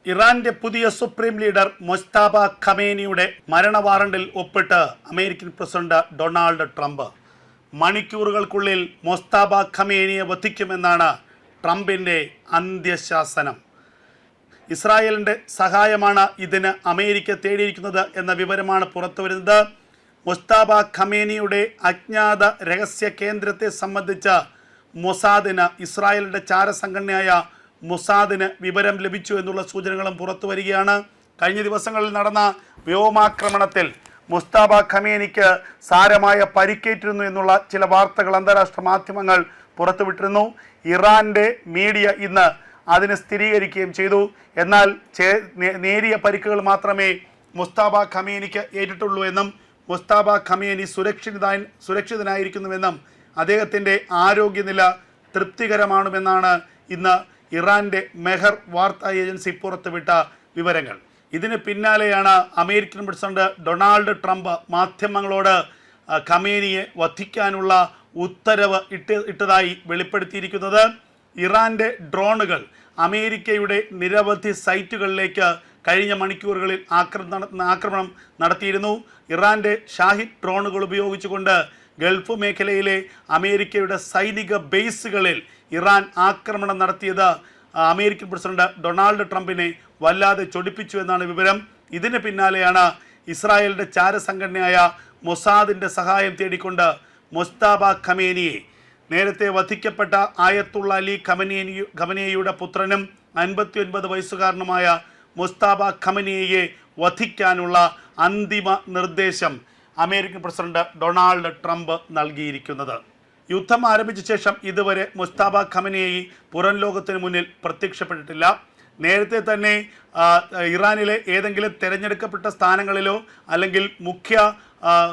ഇറാന്റെ പുതിയ supreme leader Mojtaba ഖമേനിയുടെ മരണ വാറണ്ടിൽ ഒപ്പിട്ട് അമേരിക്കൻ പ്രസിഡന്റ് ഡൊണാൾഡ് ട്രംപ്. മണിക്കൂറുകൾക്കുള്ളിൽ മൊജ്തബ ഖമേനിയെ വധിക്കുമെന്നാണ് ട്രംപിന്റെ അന്ത്യശാസനം. ഇസ്രായേലിന്റെ സഹായമാണ് ഇതിന് അമേരിക്ക തേടിയിരിക്കുന്നത് എന്ന വിവരമാണ് പുറത്തുവരുന്നത്. മൊജ്തബ ഖമേനിയുടെ അജ്ഞാത രഹസ്യ കേന്ദ്രത്തെ സംബന്ധിച്ച് മൊസാദിന്, ഇസ്രായേലിന്റെ ചാരസംഘടനയായ മൊസാദിന് വിവരം ലഭിച്ചു എന്നുള്ള സൂചനകളും പുറത്തു വരികയാണ്. കഴിഞ്ഞ ദിവസങ്ങളിൽ നടന്ന വ്യോമാക്രമണത്തിൽ മൊജ്തബ ഖമേനിക്ക് സാരമായ പരിക്കേറ്റിരുന്നു എന്നുള്ള ചില വാർത്തകൾ അന്താരാഷ്ട്ര മാധ്യമങ്ങൾ പുറത്തുവിട്ടിരുന്നു. ഇറാന്റെ മീഡിയ ഇന്ന് അതിന് സ്ഥിരീകരിക്കുകയും ചെയ്തു. എന്നാൽ നേരിയ പരിക്കുകൾ മാത്രമേ മൊജ്തബ ഖമേനിക്ക് ഏറ്റിട്ടുള്ളൂ എന്നും മൊജ്തബ ഖമേനി സുരക്ഷിതനായിരിക്കുന്നുവെന്നും അദ്ദേഹത്തിൻ്റെ ആരോഗ്യനില തൃപ്തികരമാണെന്നാണ് ഇന്ന് ഇറാന്റെ മെഹർ വാർത്താ ഏജൻസി പുറത്തുവിട്ട വിവരങ്ങൾ. ഇതിന് പിന്നാലെയാണ് അമേരിക്കൻ പ്രസിഡന്റ് ഡൊണാൾഡ് ട്രംപ് മാധ്യമങ്ങളോട് ഖമേനിയെ വധിക്കാനുള്ള ഉത്തരവ് ഇട്ടതായി വെളിപ്പെടുത്തിയിരിക്കുന്നത്. ഇറാന്റെ ഡ്രോണുകൾ അമേരിക്കയുടെ നിരവധി സൈറ്റുകളിലേക്ക് കഴിഞ്ഞ മണിക്കൂറുകളിൽ ആക്രമണം നടത്തിയിരുന്നു. ഇറാന്റെ ഷാഹിദ് ഡ്രോണുകൾ ഉപയോഗിച്ചുകൊണ്ട് ഗൾഫ് മേഖലയിലെ അമേരിക്കയുടെ സൈനിക ബേസുകളിൽ ഇറാൻ ആക്രമണം നടത്തിയത് അമേരിക്കൻ പ്രസിഡന്റ് ഡൊണാൾഡ് ട്രംപിനെ വല്ലാതെ ചൊടിപ്പിച്ചു എന്നാണ് വിവരം. ഇതിന് പിന്നാലെയാണ് ഇസ്രായേലിന്റെ ചാരസംഘടനയായ മൊസാദിന്റെ സഹായം തേടിക്കൊണ്ട് മൊജ്തബ ഖമേനിയെ, നേരത്തെ വധിക്കപ്പെട്ട ആയത്തുള്ള അലി ഖമനേയിയുടെ പുത്രനും 59 വയസ്സുകാരനുമായ മൊജ്തബ ഖമനേയിയെ വധിക്കാനുള്ള അന്തിമ നിർദ്ദേശം അമേരിക്കൻ പ്രസിഡന്റ് ഡൊണാൾഡ് ട്രംപ് നൽകിയിരിക്കുന്നത്. യുദ്ധം ആരംഭിച്ച ശേഷം ഇതുവരെ മൊജ്തബ ഖമനേയി പുറം ലോകത്തിന് മുന്നിൽ പ്രത്യക്ഷപ്പെട്ടിട്ടില്ല. നേരത്തെ തന്നെ ഇറാനിലെ ഏതെങ്കിലും തിരഞ്ഞെടുക്കപ്പെട്ട സ്ഥാനങ്ങളിലോ അല്ലെങ്കിൽ മുഖ്യ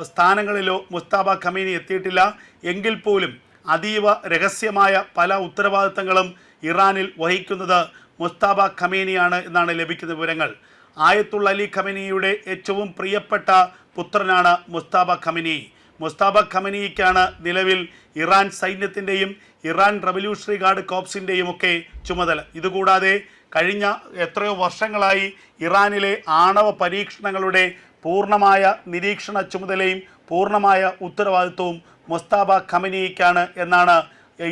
സ്ഥാനങ്ങളിലോ മൊജ്തബ ഖമേനി എത്തിയിട്ടില്ല. എങ്കിൽ പോലും അതീവ രഹസ്യമായ പല ഉത്തരവാദിത്തങ്ങളും ഇറാനിൽ വഹിക്കുന്നത് മൊജ്തബ ഖമേനിയാണ് എന്നാണ് ലഭിക്കുന്ന വിവരങ്ങൾ. ആയത്തുള്ള അലി ഖമനേയിയുടെ ഏറ്റവും പ്രിയപ്പെട്ട പുത്രനാണ് മൊജ്തബ ഖമേനി. മൊജ്തബ ഖമേനിക്കാണ് നിലവിൽ ഇറാൻ സൈന്യത്തിൻ്റെയും ഇറാൻ റവല്യൂഷണറി ഗാർഡ് കോപ്സിൻ്റെയും ഒക്കെ ചുമതല. ഇതുകൂടാതെ കഴിഞ്ഞ എത്രയോ വർഷങ്ങളായി ഇറാനിലെ ആണവ പരീക്ഷണങ്ങളുടെ പൂർണ്ണമായ നിരീക്ഷണ ചുമതലയും പൂർണ്ണമായ ഉത്തരവാദിത്വവും മൊജ്തബ ഖമേനിക്കാണ് എന്നാണ്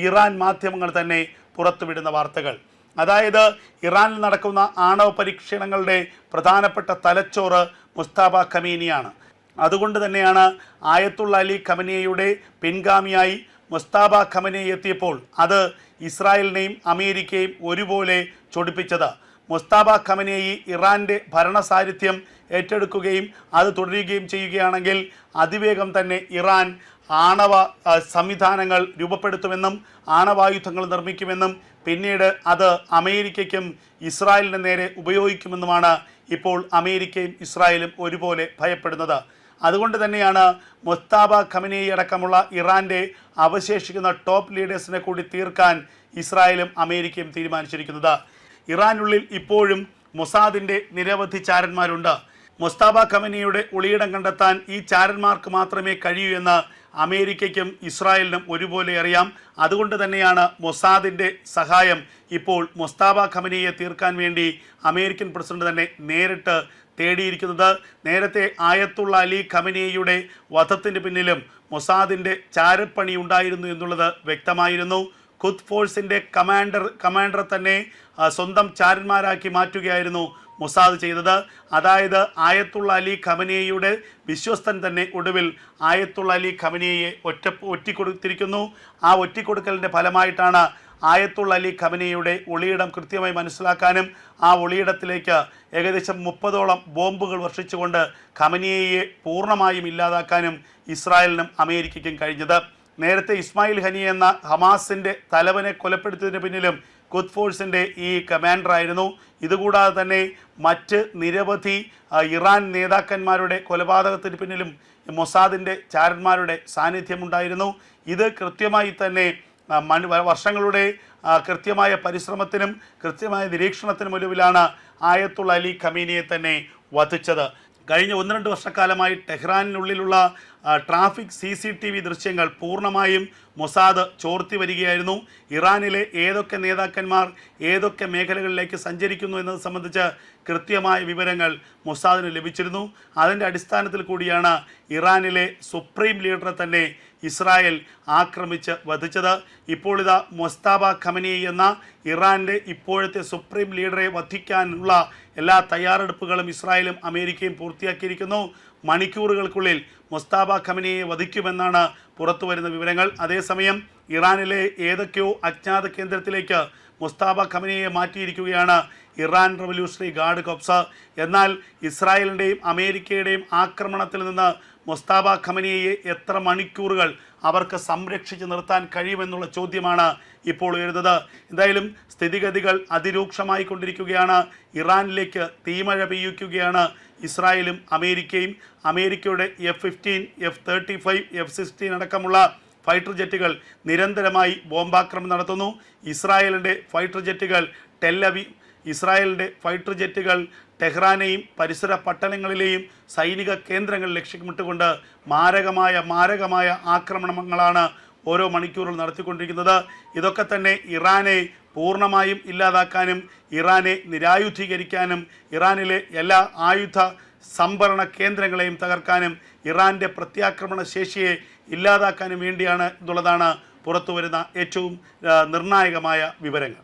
ഇറാൻ മാധ്യമങ്ങൾ തന്നെ പുറത്തുവിടുന്ന വാർത്തകൾ. അതായത് ഇറാനിൽ നടക്കുന്ന ആണവ പരീക്ഷണങ്ങളുടെ പ്രധാനപ്പെട്ട തലച്ചോറ് മൊജ്തബ ഖമേനിയാണ്. അതുകൊണ്ട് തന്നെയാണ് ആയത്തുള്ള അലി ഖമനേയിയുടെ പിൻഗാമിയായി മൊജ്തബ ഖമനേയി എത്തിയപ്പോൾ അത് ഇസ്രായേലിനെയും അമേരിക്കയും ഒരുപോലെ ചൊടിപ്പിച്ചത്. മൊജ്തബ ഖമനേയി ഇറാന്റെ ഭരണസാരഥ്യം ഏറ്റെടുക്കുകയും അത് തുടരുകയും ചെയ്യുകയാണെങ്കിൽ അതിവേഗം തന്നെ ഇറാൻ ആണവ സംവിധാനങ്ങൾ രൂപപ്പെടുത്തുമെന്നും ആണവായുധങ്ങൾ നിർമ്മിക്കുമെന്നും പിന്നീട് അത് അമേരിക്കയ്ക്കും ഇസ്രായേലിന് നേരെ ഉപയോഗിക്കുമെന്നുമാണ് ഇപ്പോൾ അമേരിക്കയും ഇസ്രായേലും ഒരുപോലെ ഭയപ്പെടുന്നത്. അതുകൊണ്ട് തന്നെയാണ് മൊജ്തബ ഖമനേയി അടക്കമുള്ള ഇറാന്റെ അവശേഷിക്കുന്ന ടോപ്പ് ലീഡേഴ്സിനെ കൂടി തീർക്കാൻ ഇസ്രായേലും അമേരിക്കയും തീരുമാനിച്ചിരിക്കുന്നത്. ഇറാനുള്ളിൽ ഇപ്പോഴും മൊസാദിൻ്റെ നിരവധി ചാരന്മാരുണ്ട്. മൊജ്തബ ഖമനേയിയുടെ ഒളിയിടം കണ്ടെത്താൻ ഈ ചാരന്മാർക്ക് മാത്രമേ കഴിയൂ എന്ന് അമേരിക്കയ്ക്കും ഇസ്രായേലിനും ഒരുപോലെ അറിയാം. അതുകൊണ്ട് തന്നെയാണ് മൊസാദിൻ്റെ സഹായം ഇപ്പോൾ മൊജ്തബ ഖമനേയിയെ തീർക്കാൻ വേണ്ടി അമേരിക്കൻ പ്രസിഡന്റ് തന്നെ നേരിട്ട് തേടിയിരിക്കുന്നത്. നേരത്തെ ആയത്തുള്ള അലി ഖമനേയിയുടെ വധത്തിന് പിന്നിലും മൊസാദിൻ്റെ ചാരപ്പണി ഉണ്ടായിരുന്നു എന്നുള്ളത് വ്യക്തമായിരുന്നു. ഖുദ് ഫോഴ്സിൻ്റെ കമാൻഡർ തന്നെ സ്വന്തം ചാരന്മാരാക്കി മാറ്റുകയായിരുന്നു മൊസാദ് ചെയ്തത്. അതായത് ആയത്തുള്ള അലി ഖമനേയിയുടെ വിശ്വസ്തൻ തന്നെ ഒടുവിൽ ആയത്തുള്ള അലി ഖമനേയിയെ ഒറ്റിക്കൊടുത്തിരിക്കുന്നു. ആ ഒറ്റിക്കൊടുക്കലിൻ്റെ ഫലമായിട്ടാണ് ആയത്തുള്ള അലി ഖമനേയിയുടെ ഒളിയിടം കൃത്യമായി മനസ്സിലാക്കാനും ആ ഒളിയിടത്തിലേക്ക് ഏകദേശം 30ഓളം ബോംബുകൾ വർഷിച്ചുകൊണ്ട് ഖമനേയിയെ പൂർണ്ണമായും ഇല്ലാതാക്കാനും ഇസ്രായേലിനും അമേരിക്കയ്ക്കും കഴിഞ്ഞത്. നേരത്തെ ഇസ്മായിൽ ഹനിയ എന്ന ഹമാസിൻ്റെ തലവനെ കൊലപ്പെടുത്തിയതിന് പിന്നിലും ഖുദ് ഫോഴ്സിൻ്റെ ഈ കമാൻഡറായിരുന്നു. ഇതുകൂടാതെ തന്നെ മറ്റ് നിരവധി ഇറാൻ നേതാക്കന്മാരുടെ കൊലപാതകത്തിന് പിന്നിലും മൊസാദിൻ്റെ ചാരന്മാരുടെ സാന്നിധ്യമുണ്ടായിരുന്നു. ഇത് കൃത്യമായി തന്നെ വർഷങ്ങളുടെ കൃത്യമായ പരിശ്രമത്തിനും കൃത്യമായ നിരീക്ഷണത്തിനും ഒടുവിലാണ് ആയത്തുള്ള അലി ഖമേനിയെ തന്നെ വധിച്ചത്. കഴിഞ്ഞ 1-2 വർഷക്കാലമായി ടെഹ്റാനിനുള്ളിലുള്ള ട്രാഫിക് CCTV ദൃശ്യങ്ങൾ പൂർണ്ണമായും മൊസാദ് ചോർത്തി വരികയായിരുന്നു. ഇറാനിലെ ഏതൊക്കെ നേതാക്കന്മാർ ഏതൊക്കെ മേഖലകളിലേക്ക് സഞ്ചരിക്കുന്നു എന്നത് സംബന്ധിച്ച് കൃത്യമായ വിവരങ്ങൾ മൊസാദിന് ലഭിച്ചിരുന്നു. അതിൻ്റെ അടിസ്ഥാനത്തിൽ കൂടിയാണ് ഇറാനിലെ സുപ്രീം ലീഡറെ തന്നെ ഇസ്രായേൽ ആക്രമിച്ച് വധിച്ചത്. ഇപ്പോൾ ഇതാ മൊസ്താബ ഖമനേയി എന്ന ഇറാൻ്റെ ഇപ്പോഴത്തെ സുപ്രീം ലീഡറെ വധിക്കാനുള്ള എല്ലാ തയ്യാറെടുപ്പുകളും ഇസ്രായേലും അമേരിക്കയും പൂർത്തിയാക്കിയിരിക്കുന്നു. മണിക്കൂറുകൾക്കുള്ളിൽ മൊസ്താബ ഖമനേയിയെ വധിക്കുമെന്നാണ് പുറത്തു വരുന്ന വിവരങ്ങൾ. അതേസമയം ഇറാനിലെ ഏതൊക്കെയോ അജ്ഞാത കേന്ദ്രത്തിലേക്ക് മൊസ്താബ ഖമനേയിയെ മാറ്റിയിരിക്കുകയാണ് ഇറാൻ റവല്യൂഷണറി ഗാർഡ് കോപ്സ്. എന്നാൽ ഇസ്രായേലിൻ്റെയും അമേരിക്കയുടെയും ആക്രമണത്തിൽ നിന്ന് മൊസ്താബ ഖമനേയിയെ എത്ര മണിക്കൂറുകൾ അവർക്ക് സംരക്ഷിച്ച് നിർത്താൻ കഴിയുമെന്നുള്ള ചോദ്യമാണ് ഇപ്പോൾ ഉയരുന്നത്. എന്തായാലും സ്ഥിതിഗതികൾ അതിരൂക്ഷമായി കൊണ്ടിരിക്കുകയാണ്. ഇറാനിലേക്ക് തീമഴ പെയ്യിക്കുകയാണ് ഇസ്രായേലും അമേരിക്കയും. അമേരിക്കയുടെ F-15, F-35, F-16 അടക്കമുള്ള ഫൈറ്റർ ജെറ്റുകൾ നിരന്തരമായി ബോംബാക്രമണം നടത്തുന്നു. ഇസ്രായേലിൻ്റെ ഫൈറ്റർ ജെറ്റുകൾ ടെഹ്റാനെയും പരിസര പട്ടണങ്ങളിലെയും സൈനിക കേന്ദ്രങ്ങൾ ലക്ഷ്യമിട്ടുകൊണ്ട് മാരകമായ ആക്രമണങ്ങളാണ് ഓരോ മണിക്കൂറുകൾ നടത്തിക്കൊണ്ടിരിക്കുന്നത്. ഇതൊക്കെ തന്നെ ഇറാനെ പൂർണ്ണമായും ഇല്ലാതാക്കാനും ഇറാനെ നിരായുധീകരിക്കാനും ഇറാനിലെ എല്ലാ ആയുധ സംഭരണ കേന്ദ്രങ്ങളെയും തകർക്കാനും ഇറാൻ്റെ പ്രത്യാക്രമണ ശേഷിയെ ഇല്ലാതാക്കാനും വേണ്ടിയാണ് എന്നുള്ളതാണ് പുറത്തുവരുന്ന ഏറ്റവും നിർണായകമായ വിവരങ്ങൾ.